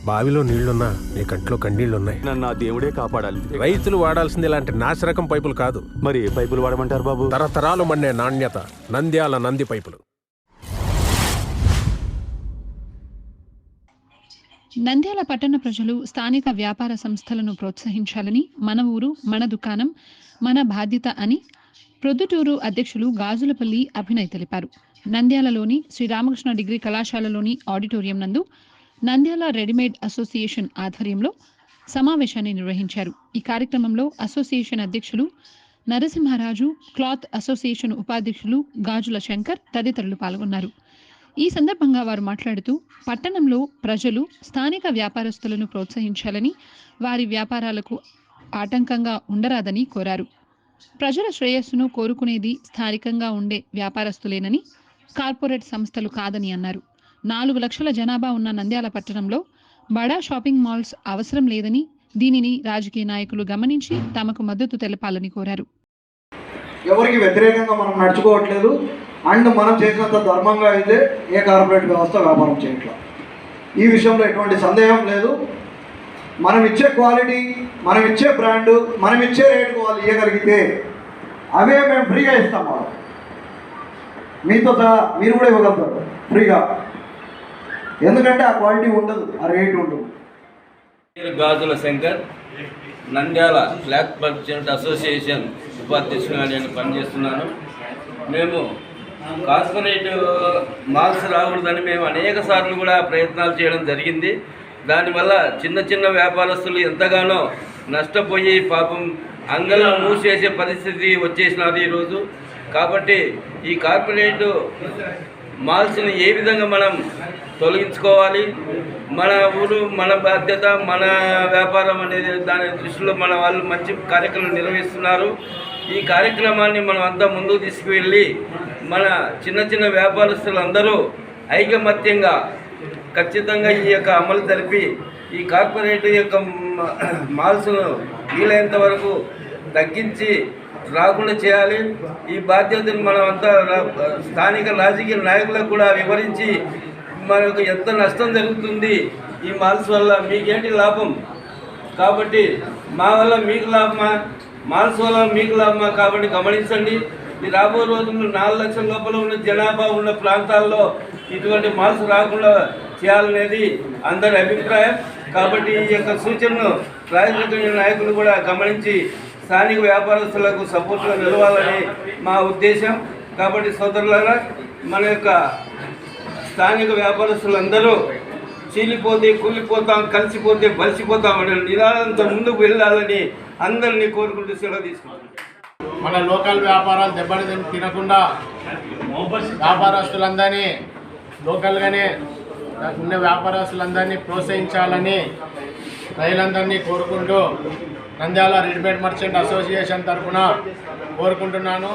బావిలో నీళ్లున్నా నీ కంట్లో కన్నీళ్లున్నాయి. నన్ను ఆ దేవుడే కాపాడాలి. రైతులు వాడాల్సింది ఇలాంటి నాసిరకం పైపులు కాదు. మరి ఏ పైపులు వాడమంటారు బాబు? తరతరాలు మన్నే నాణ్యత నంద్యాల నంది పైపులు. నంద్యాల పట్టణ ప్రజలు స్థానిక వ్యాపార సంస్థలను ప్రోత్సహించాలని, మన ఊరు మన దుకాణం మన బాధ్యత అని ప్రొద్దుటూరు అధ్యక్షులు గాజులపల్లి అభినయ్ తెలిపారు. నంద్యాలలోని శ్రీరామకృష్ణ డిగ్రీ కళాశాలలోని ఆడిటోరియం నందు నంద్యాల రెడీమేడ్ అసోసియేషన్ ఆధ్వర్యంలో సమావేశాన్ని నిర్వహించారు. ఈ కార్యక్రమంలో అసోసియేషన్ అధ్యక్షులు నరసింహరాజు, క్లాత్ అసోసియేషన్ ఉపాధ్యక్షులు గాజుల శంకర్ తదితరులు పాల్గొన్నారు. ఈ సందర్భంగా వారు మాట్లాడుతూ పట్టణంలో ప్రజలు స్థానిక వ్యాపారస్తులను ప్రోత్సహించాలని, వారి వ్యాపారాలకు ఆటంకంగా ఉండరాదని కోరారు. ప్రజల శ్రేయస్సును కోరుకునేది స్థానికంగా ఉండే వ్యాపారస్తులేనని, కార్పొరేట్ సంస్థలు కాదని అన్నారు. 4 లక్షల జనాభా ఉన్న నంద్యాల పట్టణంలో బడా షాపింగ్ మాల్స్ అవసరం లేదని, దీనిని రాజకీయ నాయకులు గమనించి తమకు మద్దతు తెలపాలని కోరారు. ఎవరికి వ్యతిరేకంగా మనం నడుచుకోవట్లేదు. అండ్ మనం చేసినంత ధర్మంగా అయితే ఏ కార్పొరేట్ వ్యవస్థ వ్యాపారం చేయట్లేదు. ఈ విషయంలో ఎటువంటి సందేహం లేదు. మనం ఇచ్చే క్వాలిటీ, మనం ఇచ్చే బ్రాండు, మనం ఇచ్చే రేటు వాళ్ళు ఇవ్వగలిగితే అవే మేము ఫ్రీగా ఇస్తాం. వాళ్ళు మీతో సహా మీరు కూడా ఇవ్వగలుగుతారు ఫ్రీగా. ఎందుకంటే ఆ క్వాలిటీ ఉండదు, ఆ రేటు ఉండదు. Gajula Shankar, Nandyal flag merchant association ఉపాధ్యక్షునిగా నేను పనిచేస్తున్నాను. మేము కార్పొరేట్ మాల్స్ రాకూడదని మేము అనేక సార్లు కూడా ప్రయత్నాలు చేయడం జరిగింది. దానివల్ల చిన్న చిన్న వ్యాపారస్తులు ఎంతగానో నష్టపోయి పాపం అంగళ్ళు మూసేసే పరిస్థితి వచ్చేసినది ఈరోజు. కాబట్టి ఈ కార్పొరేట్ మాల్స్ని ఏ విధంగా మనం తొలగించుకోవాలి, మన ఊరు మన బాధ్యత మన వ్యాపారం అనేది దాని దృష్టిలో మన వాళ్ళు మంచి కార్యక్రమం నిర్వహిస్తున్నారు. ఈ కార్యక్రమాన్ని మనం అంతా ముందుకు తీసుకువెళ్ళి మన చిన్న చిన్న వ్యాపారస్తులందరూ ఐకమత్యంగా ఖచ్చితంగా ఈ యొక్క అమలు జరిపి ఈ కార్పొరేట్ యొక్క మాల్స్ను వీలైనంత వరకు తగ్గించి రాకుండా చేయాలి. ఈ బాధ్యతను మనం అంతా స్థానిక రాజకీయ నాయకులకు కూడా వివరించి మనకు ఎంత నష్టం జరుగుతుంది ఈ మాల్స్ వల్ల, మీకేంటి లాభం, కాబట్టి మా వల్ల మీకు లాభమా, మాల్స్ వల్ల మీకు లాభమా, కాబట్టి గమనించండి. ఈ రాబో రోజుల్లో 4 లక్షల లోపల ఉన్న జనాభా ఉన్న ప్రాంతాల్లో ఇటువంటి మాల్స్ రాకుండా చేయాలనేది అందరి అభిప్రాయం. కాబట్టి ఈ యొక్క సూచనను రాజకీయ నాయకులు కూడా గమనించి స్థానిక వ్యాపారస్తులకు సపోర్ట్గా నిలవాలని మా ఉద్దేశం. కాబట్టి సోదరులారా, మన యొక్క స్థానిక వ్యాపారస్తులందరూ చీలిపోతే కూలిపోతాం, కలిసిపోతే బలిసిపోతాం అనే నిదానంతో ముందుకు వెళ్ళాలని అందరినీ కోరుకుంటూ సెలవు తీసుకుంటాం. మన లోకల్ వ్యాపారాలు దెబ్బతి తినకుండా వ్యాపారస్తులందరినీ లోకల్గానే ఉన్న వ్యాపారస్తులందరినీ ప్రోత్సహించాలని ప్రజలందరినీ కోరుకుంటూ నంద్యాల రెడీమేడ్ మర్చెంట్ అసోసియేషన్ తరఫున కోరుకుంటున్నాను.